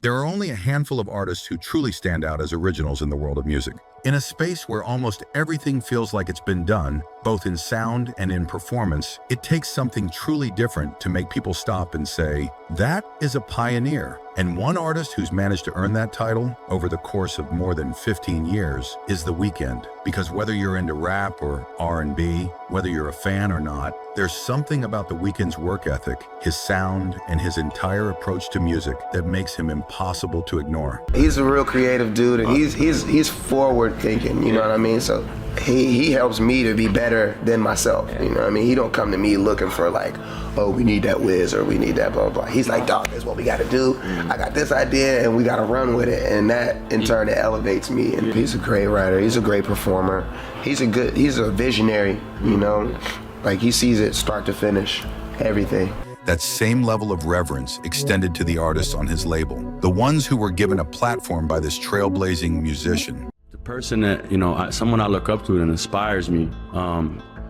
There are only a handful of artists who truly stand out as originals in the world of music. In a space where almost everything feels like it's been done, both in sound and in performance, it takes something truly different to make people stop and say, that is a pioneer. And one artist who's managed to earn that title over the course of more than 15 years is The Weeknd. Because whether you're into rap or R&B, whether you're a fan or not, there's something about The Weeknd's work ethic, his sound, and his entire approach to music that makes him impossible to ignore. He's a real creative dude, and he's forward thinking, you know what I mean? So he helps me to be better than myself, you know what I mean? He don't come to me looking for like, oh, we need that whiz or we need that blah, blah, blah. He's like, dog, this is what we gotta do. I got this idea and we gotta run with it. And that in turn, it elevates me. And he's a great writer, he's a great performer. He's a visionary, you know? Like he sees it start to finish, everything. That same level of reverence extended to the artists on his label, the ones who were given a platform by this trailblazing musician. The person that, someone I look up to that inspires me,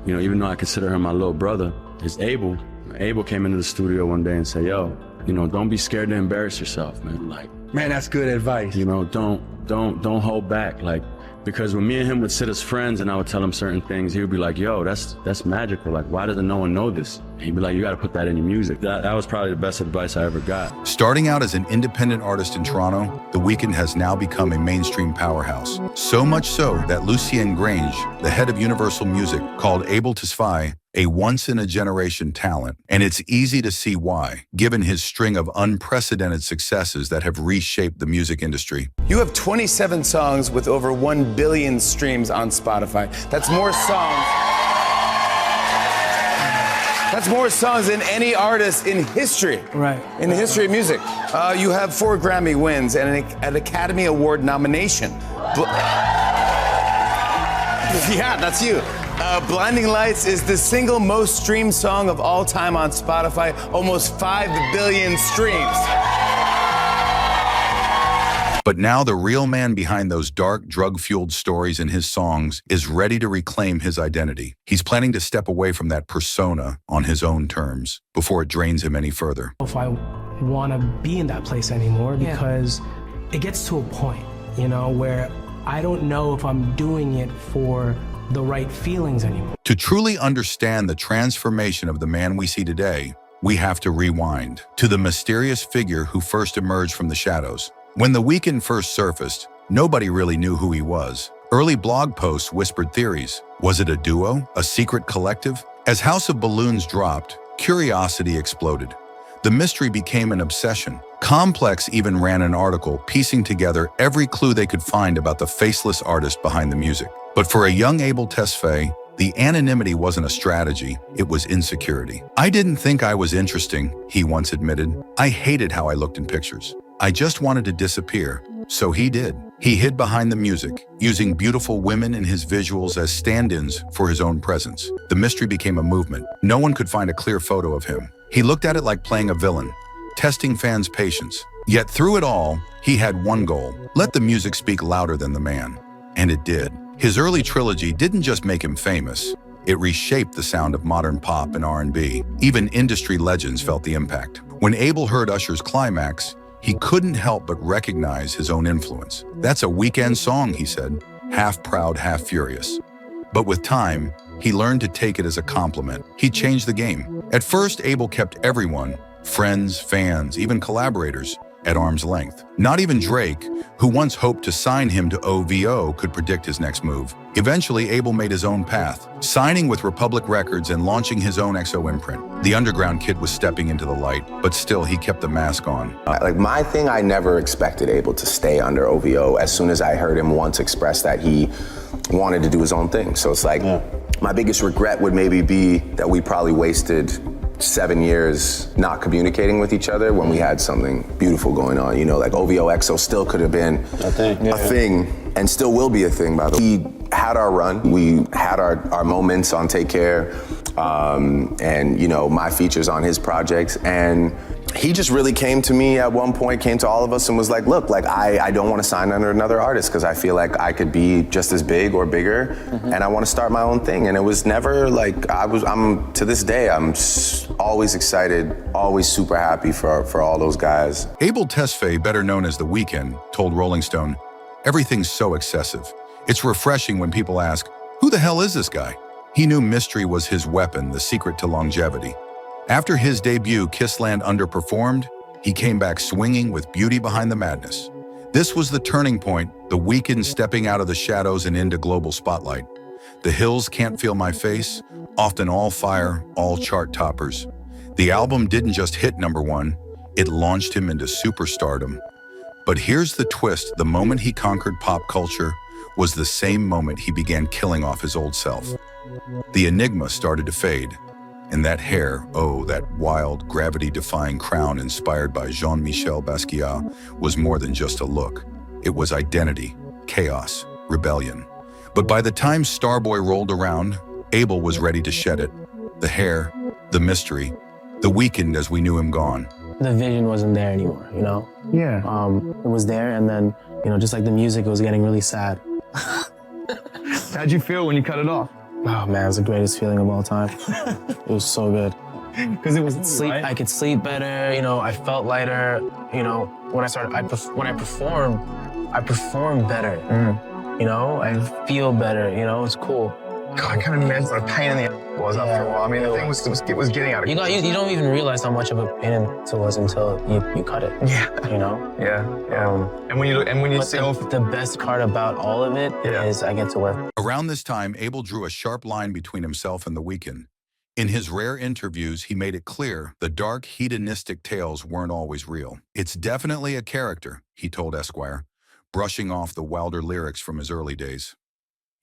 even though I consider him my little brother, is Abel. Abel came into the studio one day and said, yo, don't be scared to embarrass yourself, man. Like, man, that's good advice. Don't hold back. Like, because when me and him would sit as friends and I would tell him certain things, he would be like, yo, that's magical. Like, why doesn't no one know this? And he'd be like, you got to put that in your music. That was probably the best advice I ever got. Starting out as an independent artist in Toronto, The Weeknd has now become a mainstream powerhouse. So much so that Lucien Grange, the head of Universal Music, called Abel Tesfaye a once-in-a-generation talent. And it's easy to see why, given his string of unprecedented successes that have reshaped the music industry. You have 27 songs with over 1 billion streams on Spotify. That's more songs. That's more songs than any artist in history. Right. In the history of music. You have 4 Grammy wins and an Academy Award nomination. Yeah, that's you. Blinding Lights is the single most streamed song of all time on Spotify, almost 5 billion streams. But now the real man behind those dark, drug-fueled stories in his songs is ready to reclaim his identity. He's planning to step away from that persona on his own terms before it drains him any further. If I want to be in that place anymore, because it gets to a point, where I don't know if I'm doing it for the right feelings anymore. To truly understand the transformation of the man we see today, we have to rewind to the mysterious figure who first emerged from the shadows. When The Weeknd first surfaced, nobody really knew who he was. Early blog posts whispered theories. Was it a duo, a secret collective? As House of Balloons dropped, curiosity exploded. The mystery became an obsession. Complex even ran an article piecing together every clue they could find about the faceless artist behind the music. But for a young Abel Tesfaye, the anonymity wasn't a strategy, it was insecurity. I didn't think I was interesting, he once admitted. I hated how I looked in pictures. I just wanted to disappear. So he did. He hid behind the music, using beautiful women in his visuals as stand-ins for his own presence. The mystery became a movement. No one could find a clear photo of him. He looked at it like playing a villain, testing fans' patience. Yet through it all, he had one goal: let the music speak louder than the man. And it did. His early trilogy didn't just make him famous, it reshaped the sound of modern pop and R&B. Even industry legends felt the impact. When Abel heard Usher's Climax, he couldn't help but recognize his own influence. That's a Weeknd song, he said, half proud, half furious. But with time, he learned to take it as a compliment. He changed the game. At first, Abel kept everyone, friends, fans, even collaborators, at arm's length. Not even Drake, who once hoped to sign him to OVO, could predict his next move. Eventually, Abel made his own path, signing with Republic Records and launching his own XO imprint. The underground kid was stepping into the light, but still he kept the mask on. Like my thing, I never expected Abel to stay under OVO. As soon as I heard him once express that he wanted to do his own thing. So it's like, my biggest regret would maybe be that we probably wasted 7 years not communicating with each other when we had something beautiful going on. Like OVO XO still could have been a thing and still will be a thing, by the way. We had our run, we had our moments on Take Care, and my features on his projects, and he just really came to me at one point, came to all of us and was like, look, like I don't want to sign under another artist because I feel like I could be just as big or bigger, and I want to start my own thing. And it was never like, I'm to this day, I'm always excited, always super happy for all those guys. Abel Tesfaye, better known as The Weeknd, told Rolling Stone, "Everything's so excessive. It's refreshing when people ask, who the hell is this guy?" He knew mystery was his weapon, the secret to longevity. After his debut, Kissland underperformed, he came back swinging with beauty behind the madness. This was the turning point, The Weeknd stepping out of the shadows and into global spotlight. The Hills, Can't Feel My Face, often all fire, all chart toppers. The album didn't just hit #1, it launched him into superstardom. But here's the twist, the moment he conquered pop culture was the same moment he began killing off his old self. The enigma started to fade. And that hair, oh, that wild, gravity-defying crown inspired by Jean-Michel Basquiat was more than just a look. It was identity, chaos, rebellion. But by the time Starboy rolled around, Abel was ready to shed it. The hair, the mystery, The Weeknd as we knew him gone. The vision wasn't there anymore, you know? Yeah. It was there, and then, you know, just like the music, it was getting really sad. How'd you feel when you cut it off? Oh man, it was the greatest feeling of all time. It was so good. Because it was Sleep, right? I could sleep better, you know, I felt lighter, you know, when I perform better, you know, I feel better, you know, it's cool. God, I kind of imagine what a pain in the ass it was after a while. I mean, the thing was getting out of control. You don't even realize how much of a pain it was until you cut it. Yeah. You know? Yeah. And when you see the best part about all of it is I get to work. Around this time, Abel drew a sharp line between himself and The Weeknd. In his rare interviews, he made it clear the dark, hedonistic tales weren't always real. "It's definitely a character," he told Esquire, brushing off the wilder lyrics from his early days.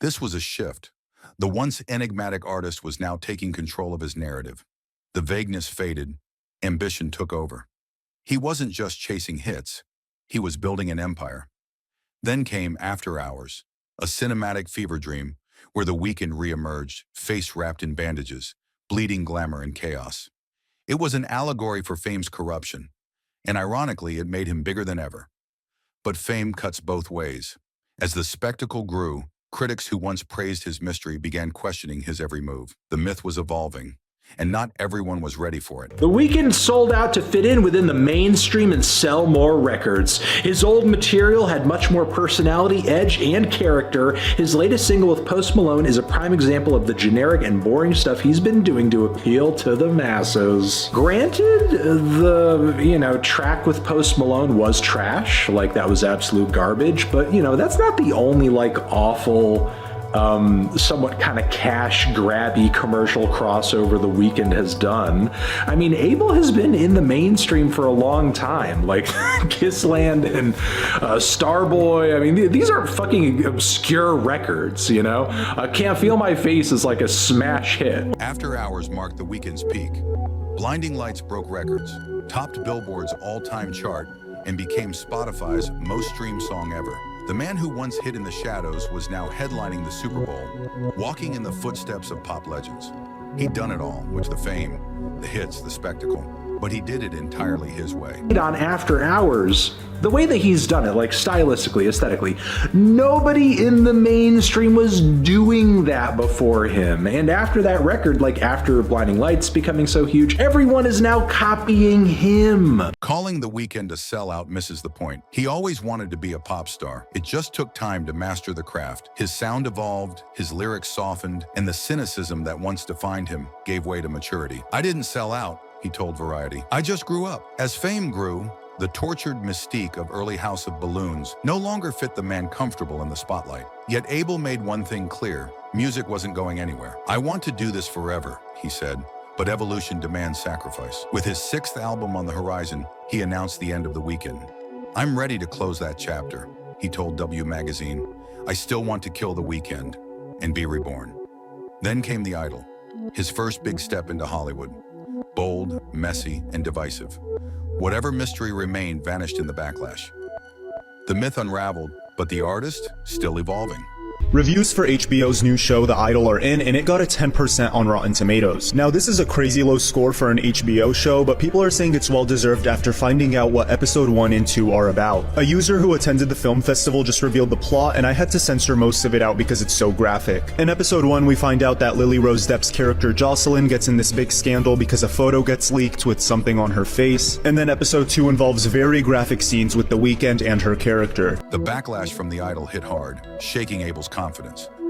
This was a shift. The once enigmatic artist was now taking control of his narrative. The vagueness faded, ambition took over. He wasn't just chasing hits, he was building an empire. Then came After Hours, a cinematic fever dream where The Weeknd reemerged, face wrapped in bandages, bleeding glamour and chaos. It was an allegory for fame's corruption, and ironically, it made him bigger than ever. But fame cuts both ways. As the spectacle grew, critics who once praised his mystery began questioning his every move. The myth was evolving, and not everyone was ready for it. The Weeknd sold out to fit in within the mainstream and sell more records. His old material had much more personality, edge, and character. His latest single with Post Malone is a prime example of the generic and boring stuff he's been doing to appeal to the masses. Granted, the, track with Post Malone was trash, like that was absolute garbage, but, that's not the only, awful, somewhat kind of cash grabby commercial crossover The Weeknd has done. I mean, Abel has been in the mainstream for a long time, like Kissland and Starboy. I mean, these aren't fucking obscure records, Can't Feel My Face is like a smash hit. After Hours marked The Weeknd's peak. Blinding Lights broke records, topped Billboard's all-time chart, and became Spotify's most streamed song ever. The man who once hid in the shadows was now headlining the Super Bowl, walking in the footsteps of pop legends. He'd done it all, with the fame, the hits, the spectacle, but he did it entirely his way. On After Hours, the way that he's done it, stylistically, aesthetically, nobody in the mainstream was doing that before him. And after that record, after Blinding Lights becoming so huge, everyone is now copying him. Calling The Weeknd a sellout misses the point. He always wanted to be a pop star. It just took time to master the craft. His sound evolved, his lyrics softened, and the cynicism that once defined him gave way to maturity. "I didn't sell out," he told Variety. "I just grew up." As fame grew, the tortured mystique of early House of Balloons no longer fit the man comfortable in the spotlight. Yet Abel made one thing clear: music wasn't going anywhere. "I want to do this forever," he said, but evolution demands sacrifice. With his 6th album on the horizon, he announced the end of The Weeknd. "I'm ready to close that chapter," he told W Magazine. "I still want to kill The Weeknd and be reborn." Then came The Idol, his first big step into Hollywood. Bold, messy, and divisive. Whatever mystery remained vanished in the backlash. The myth unraveled, but the artist still evolving. Reviews for HBO's new show The Idol are in, and it got a 10% on Rotten Tomatoes. Now this is a crazy low score for an HBO show, but people are saying it's well deserved after finding out what episode 1 and 2 are about. A user who attended the film festival just revealed the plot, and I had to censor most of it out because it's so graphic. In episode 1 we find out that Lily Rose Depp's character Jocelyn gets in this big scandal because a photo gets leaked with something on her face, and then episode 2 involves very graphic scenes with The Weeknd and her character. The backlash from The Idol hit hard, shaking Abel's confidence.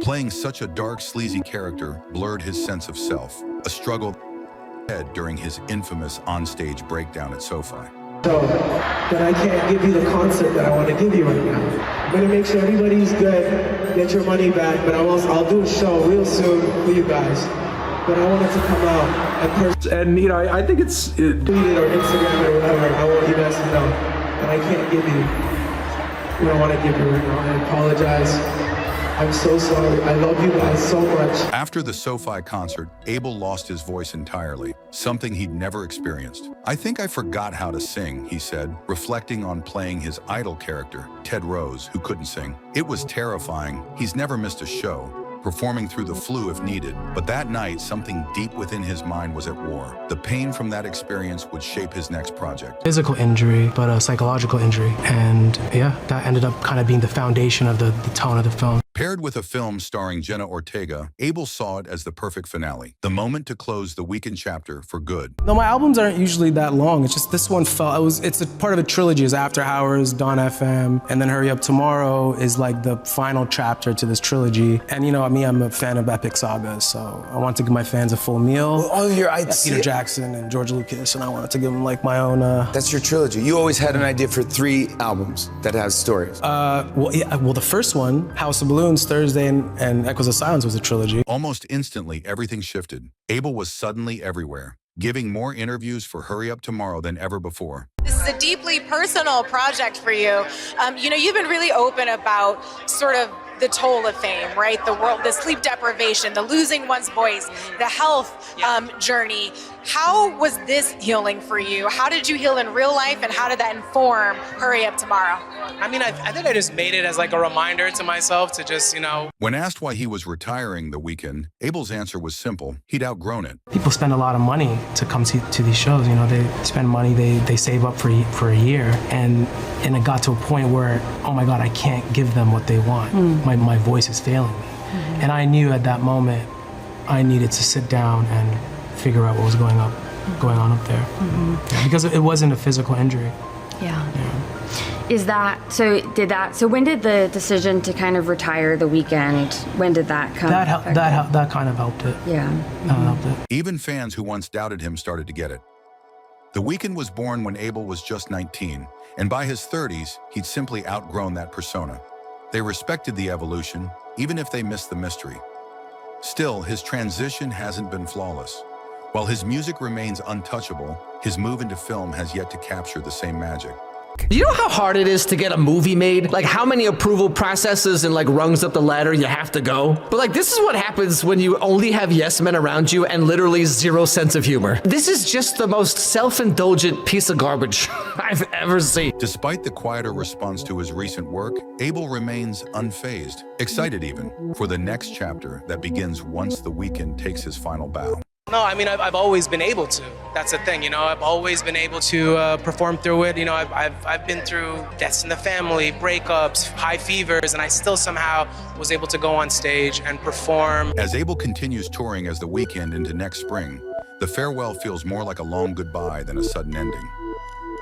Playing such a dark, sleazy character blurred his sense of self, a struggle head during his infamous onstage breakdown at SoFi. So, but I can't give you the concert that I want to give you right now. I'm gonna make sure everybody's good, get your money back, but I'll do a show real soon for you guys. But I want it to come out And you know, I think it's tweet it or Instagram it or whatever. I want you guys to know that I can't give you what I want to give you right now. I apologize. I'm so sorry. I love you guys so much. After the SoFi concert, Abel lost his voice entirely, something he'd never experienced. "I think I forgot how to sing," he said, reflecting on playing his idol character, Ted Rose, who couldn't sing. "It was terrifying. He's never missed a show, performing through the flu if needed. But that night, something deep within his mind was at war. The pain from that experience would shape his next project." Physical injury, but a psychological injury. And yeah, that ended up kind of being the foundation of the tone of the film. Paired with a film starring Jenna Ortega, Abel saw it as the perfect finale, the moment to close the Weeknd chapter for good. No, my albums aren't usually that long. It's just this one it's a part of a trilogy. It's After Hours, Dawn FM, and then Hurry Up Tomorrow is like the final chapter to this trilogy. And you know, I'm a fan of epic sagas, so I want to give my fans a full meal. Well, all your Peter Jackson and George Lucas, and I wanted to give them like my own. That's your trilogy. You always had an idea for 3 albums that has stories. Well, the first one, House of Balloons, Thursday, and Echoes of Silence was a trilogy. Almost instantly, everything shifted. Abel was suddenly everywhere, giving more interviews for Hurry Up Tomorrow than ever before. This is a deeply personal project for you. You know, you've been really open about sort of the toll of fame, right? The sleep deprivation, the losing one's voice, the health journey. How was this healing for you? How did you heal in real life, and how did that inform Hurry Up Tomorrow? I mean, I think I just made it as like a reminder to myself to just, you know. When asked why he was retiring The Weeknd, Abel's answer was simple. He'd outgrown it. People spend a lot of money to come to these shows. You know, they spend money, they save up for a year, and it got to a point where, oh my God, I can't give them what they want. My voice is failing me. And I knew at that moment I needed to sit down and figure out what was going on up there. Yeah, because it wasn't a physical injury. Yeah. So when did the decision to kind of retire The Weeknd, when did that come? That kind of helped it. Yeah. Helped it. Even fans who once doubted him started to get it. The Weeknd was born when Abel was just 19, and by his 30s, he'd simply outgrown that persona. They respected the evolution, even if they missed the mystery. Still, his transition hasn't been flawless. While his music remains untouchable, his move into film has yet to capture the same magic. Do you know how hard it is to get a movie made? Like how many approval processes and like rungs up the ladder you have to go? But like this is what happens when you only have yes men around you and literally zero sense of humor. This is just the most self-indulgent piece of garbage I've ever seen. Despite the quieter response to his recent work, Abel remains unfazed, excited even, for the next chapter that begins once The Weeknd takes his final bow. No, I mean, I've always been able to. That's the thing, you know, I've always been able to perform through it. You know, I've been through deaths in the family, breakups, high fevers, and I still somehow was able to go on stage and perform. As Abel continues touring as The Weeknd into next spring, the farewell feels more like a long goodbye than a sudden ending.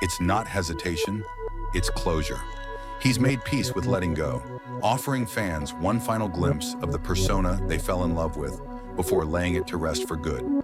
It's not hesitation, it's closure. He's made peace with letting go, offering fans one final glimpse of the persona they fell in love with before laying it to rest for good.